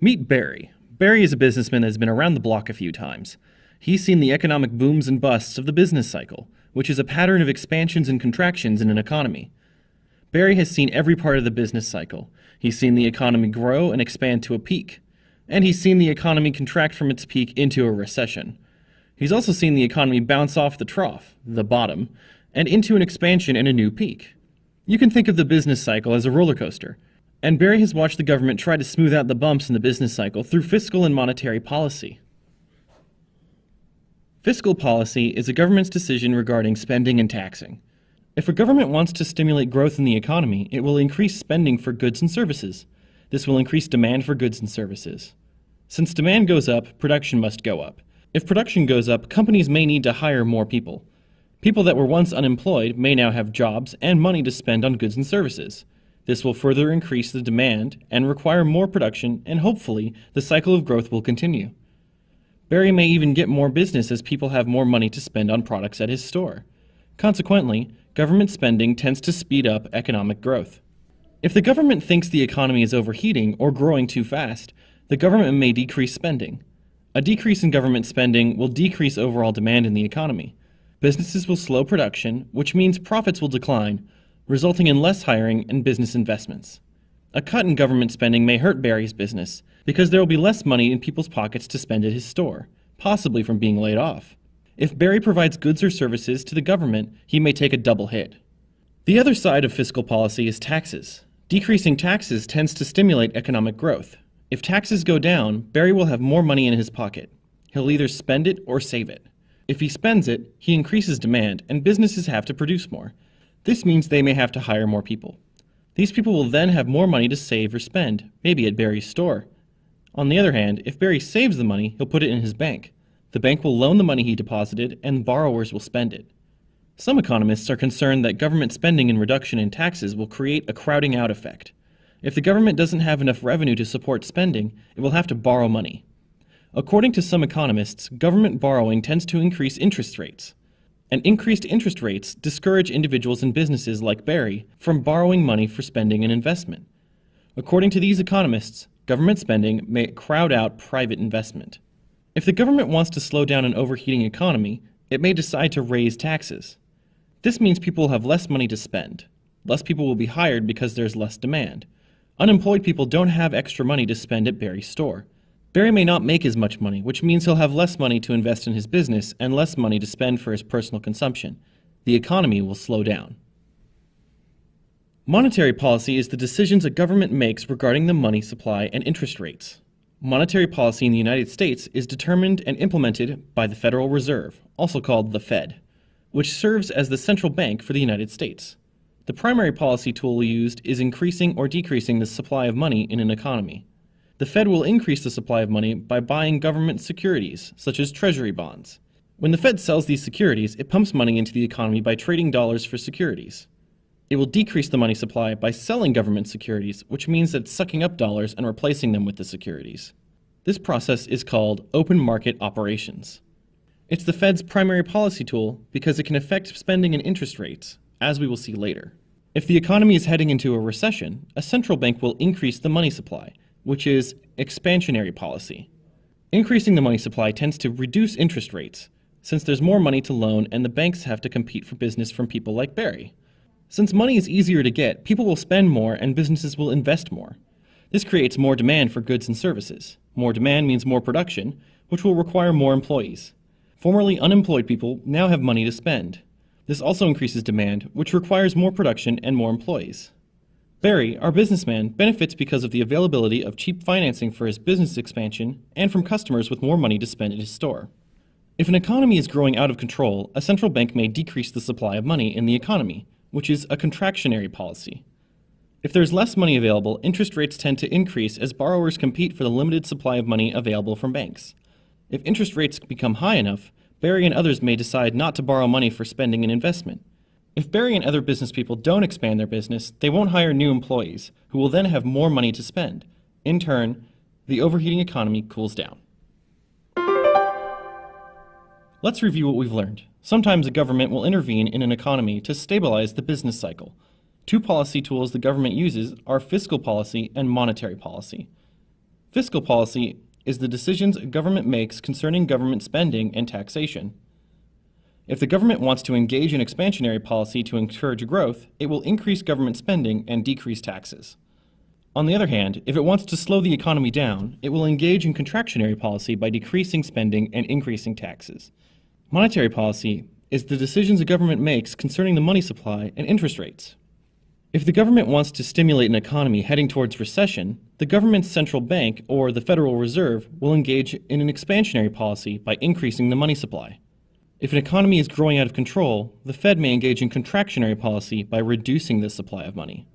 Meet Barry. Barry is a businessman that has been around the block a few times. He's seen the economic booms and busts of the business cycle, which is a pattern of expansions and contractions in an economy. Barry has seen every part of the business cycle. He's seen the economy grow and expand to a peak. And he's seen the economy contract from its peak into a recession. He's also seen the economy bounce off the trough, the bottom, and into an expansion and a new peak. You can think of the business cycle as a roller coaster, and Barry has watched the government try to smooth out the bumps in the business cycle through fiscal and monetary policy. Fiscal policy is a government's decision regarding spending and taxing. If a government wants to stimulate growth in the economy, it will increase spending for goods and services. This will increase demand for goods and services. Since demand goes up, production must go up. If production goes up, companies may need to hire more people. People that were once unemployed may now have jobs and money to spend on goods and services. This will further increase the demand and require more production, and hopefully, the cycle of growth will continue. Barry may even get more business as people have more money to spend on products at his store. Consequently, government spending tends to speed up economic growth. If the government thinks the economy is overheating or growing too fast, the government may decrease spending. A decrease in government spending will decrease overall demand in the economy. Businesses will slow production, which means profits will decline, resulting in less hiring and business investments. A cut in government spending may hurt Barry's business, because there will be less money in people's pockets to spend at his store, possibly from being laid off. If Barry provides goods or services to the government, he may take a double hit. The other side of fiscal policy is taxes. Decreasing taxes tends to stimulate economic growth. If taxes go down, Barry will have more money in his pocket. He'll either spend it or save it. If he spends it, he increases demand, and businesses have to produce more. This means they may have to hire more people. These people will then have more money to save or spend, maybe at Barry's store. On the other hand, if Barry saves the money, he'll put it in his bank. The bank will loan the money he deposited, and borrowers will spend it. Some economists are concerned that government spending and reduction in taxes will create a crowding out effect. If the government doesn't have enough revenue to support spending, it will have to borrow money. According to some economists, government borrowing tends to increase interest rates. And increased interest rates discourage individuals and businesses like Barry from borrowing money for spending and investment. According to these economists, government spending may crowd out private investment. If the government wants to slow down an overheating economy, it may decide to raise taxes. This means people will have less money to spend. Less people will be hired because there's less demand. Unemployed people don't have extra money to spend at Barry's store. Barry may not make as much money, which means he'll have less money to invest in his business and less money to spend for his personal consumption. The economy will slow down. Monetary policy is the decisions a government makes regarding the money supply and interest rates. Monetary policy in the United States is determined and implemented by the Federal Reserve, also called the Fed, which serves as the central bank for the United States. The primary policy tool used is increasing or decreasing the supply of money in an economy. The Fed will increase the supply of money by buying government securities, such as treasury bonds. When the Fed sells these securities, it pumps money into the economy by trading dollars for securities. It will decrease the money supply by selling government securities, which means that it's sucking up dollars and replacing them with the securities. This process is called open market operations. It's the Fed's primary policy tool because it can affect spending and interest rates, as we will see later. If the economy is heading into a recession, a central bank will increase the money supply, which is expansionary policy. Increasing the money supply tends to reduce interest rates, since there's more money to loan and the banks have to compete for business from people like Barry. Since money is easier to get, people will spend more and businesses will invest more. This creates more demand for goods and services. More demand means more production, which will require more employees. Formerly unemployed people now have money to spend. This also increases demand, which requires more production and more employees. Barry, our businessman, benefits because of the availability of cheap financing for his business expansion and from customers with more money to spend at his store. If an economy is growing out of control, a central bank may decrease the supply of money in the economy, which is a contractionary policy. If there's less money available, interest rates tend to increase as borrowers compete for the limited supply of money available from banks. If interest rates become high enough, Barry and others may decide not to borrow money for spending and investment. If Barry and other business people don't expand their business, they won't hire new employees, who will then have more money to spend. In turn, the overheating economy cools down. Let's review what we've learned. Sometimes a government will intervene in an economy to stabilize the business cycle. Two policy tools the government uses are fiscal policy and monetary policy. Fiscal policy is the decisions a government makes concerning government spending and taxation. If the government wants to engage in expansionary policy to encourage growth, it will increase government spending and decrease taxes. On the other hand, if it wants to slow the economy down, it will engage in contractionary policy by decreasing spending and increasing taxes. Monetary policy is the decisions a government makes concerning the money supply and interest rates. If the government wants to stimulate an economy heading towards recession, the government's central bank, or the Federal Reserve, will engage in an expansionary policy by increasing the money supply. If an economy is growing out of control, the Fed may engage in contractionary policy by reducing the supply of money.